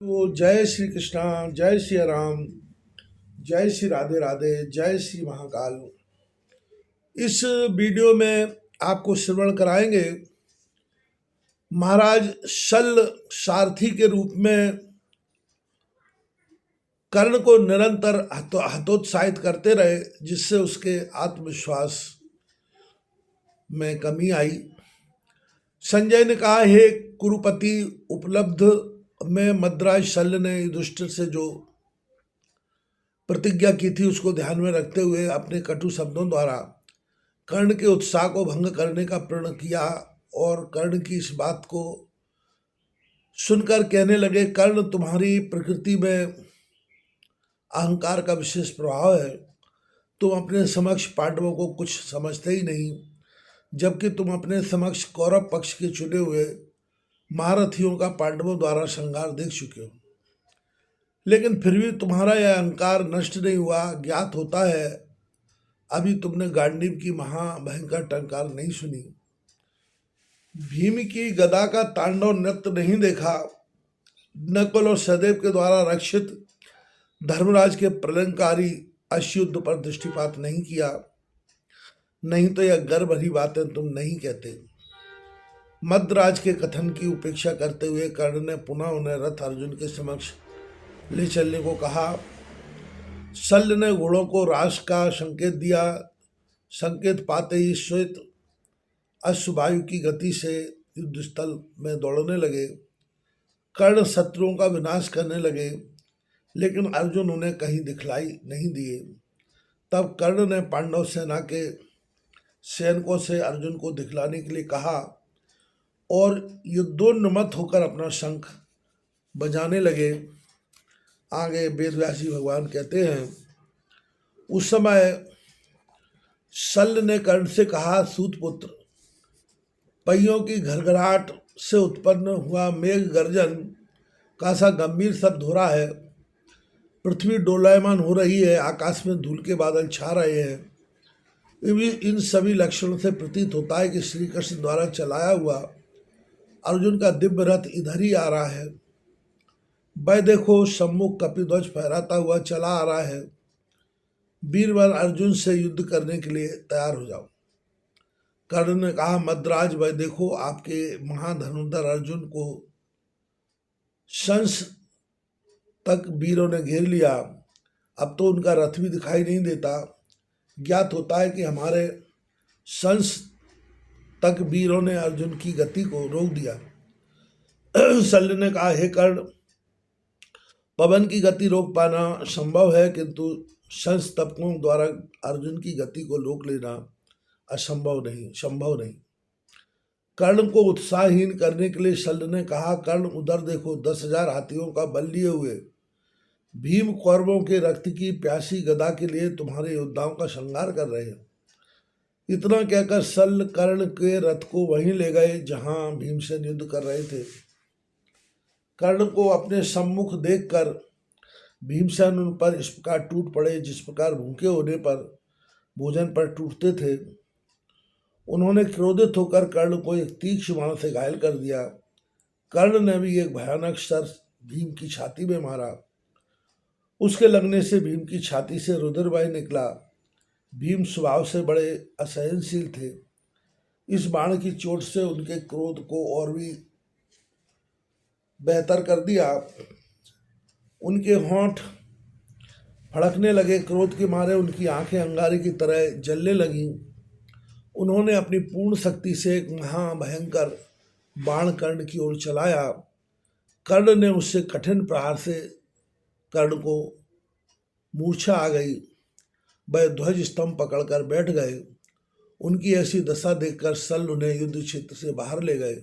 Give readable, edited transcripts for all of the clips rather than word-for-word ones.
तो जय श्री कृष्णा, जय श्री राम, जय श्री राधे राधे, जय श्री महाकाल। इस वीडियो में आपको श्रवण कराएंगे महाराज शल्य सारथी के रूप में कर्ण को निरंतर हतोत्साहित करते रहे, जिससे उसके आत्मविश्वास में कमी आई। संजय ने कहा, हे कुरुपति, उपलब्ध में मद्राज शल्य ने युधिष्ठिर से जो प्रतिज्ञा की थी उसको ध्यान में रखते हुए अपने कटु शब्दों द्वारा कर्ण के उत्साह को भंग करने का प्रण किया और कर्ण की इस बात को सुनकर कहने लगे, कर्ण, तुम्हारी प्रकृति में अहंकार का विशेष प्रभाव है। तुम अपने समक्ष पांडवों को कुछ समझते ही नहीं, जबकि तुम अपने समक्ष कौरव पक्ष के चुने हुए महारथियों का पांडवों द्वारा संहार देख चुके हो, लेकिन फिर भी तुम्हारा यह अहंकार नष्ट नहीं हुआ। ज्ञात होता है अभी तुमने गांडीव की महाभयंकर टंकार नहीं सुनी, भीम की गदा का तांडव नृत्य नहीं देखा, नकुल और सहदेव के द्वारा रक्षित धर्मराज के प्रलंकारी अश्युद्ध पर दृष्टिपात नहीं किया, नहीं तो यह गर्व भरी बातें तुम नहीं कहते। मद्राज के कथन की उपेक्षा करते हुए कर्ण ने पुनः उन्हें रथ अर्जुन के समक्ष ले चलने को कहा। शल्य ने घोड़ों को रास का संकेत दिया। संकेत पाते ही श्वेत अश्ववायु की गति से युद्धस्थल में दौड़ने लगे। कर्ण शत्रुओं का विनाश करने लगे, लेकिन अर्जुन उन्हें कहीं दिखलाई नहीं दिए। तब कर्ण ने पांडव सेना के सैनिकों से अर्जुन को दिखलाने के लिए कहा और युद्धोन्मत्त होकर अपना शंख बजाने लगे। आगे वेदव्यासी भगवान कहते हैं, उस समय शल्य ने कर्ण से कहा, सूतपुत्र, पहियों की घरघराहट से उत्पन्न हुआ मेघ गर्जन का सा गंभीर शब्द हो रहा है, पृथ्वी डोलायमान हो रही है, आकाश में धूल के बादल छा रहे हैं। इन सभी लक्षणों से प्रतीत होता है कि श्री कृष्ण द्वारा चलाया हुआ अर्जुन का दिव्य रथ इधर ही आ रहा है। वह देखो, सम्मुख कपिध्वज फहराता हुआ चला आ रहा है। वीरवर अर्जुन से युद्ध करने के लिए तैयार हो जाओ। कर्ण ने कहा, मद्राज, वह देखो, आपके महाधनुर्धर अर्जुन को शंस तक वीरों ने घेर लिया। अब तो उनका रथ भी दिखाई नहीं देता। ज्ञात होता है कि हमारे शंस तक वीरों ने अर्जुन की गति को रोक दिया। शल्य ने कहा, हे कर्ण, पवन की गति रोक पाना संभव है, किंतु संस्तपकों द्वारा अर्जुन की गति को रोक लेना संभव नहीं। कर्ण को उत्साहहीन करने के लिए शल्य ने कहा, कर्ण, उधर देखो, 10,000 हाथियों का बल लिए हुए भीम कौरवों के रक्त की प्यासी गदा के लिए तुम्हारे योद्धाओं का संहार कर रहे हैं। इतना कहकर शल्य कर्ण के रथ को वहीं ले गए जहां भीमसेन युद्ध कर रहे थे। कर्ण को अपने सम्मुख देखकर भीमसेन उन पर इस प्रकार टूट पड़े जिस प्रकार भूखे होने पर भोजन पर टूटते थे। उन्होंने क्रोधित होकर कर्ण को एक तीक्ष्ण बाण से घायल कर दिया। कर्ण ने भी एक भयानक शर भीम की छाती में मारा। उसके लगने से भीम की छाती से रुधिर बह निकला। भीम स्वभाव से बड़े असहनशील थे। इस बाण की चोट से उनके क्रोध को और भी बेहतर कर दिया। उनके होंठ फड़कने लगे। क्रोध के मारे उनकी आंखें अंगारे की तरह जलने लगीं। उन्होंने अपनी पूर्ण शक्ति से एक महाभयंकर बाण कर्ण की ओर चलाया। कर्ण ने उससे कठिन प्रहार से कर्ण को मूर्छा आ गई। वह ध्वज स्तंभ पकड़कर बैठ गए। उनकी ऐसी दशा देखकर शल्य उन्हें युद्ध क्षेत्र से बाहर ले गए।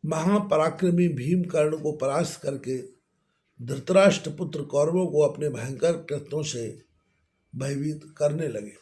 महापराक्रमी भीम कर्ण को परास्त करके धृतराष्ट्र पुत्र कौरवों को अपने भयंकर कृत्यों से भयभीत करने लगे।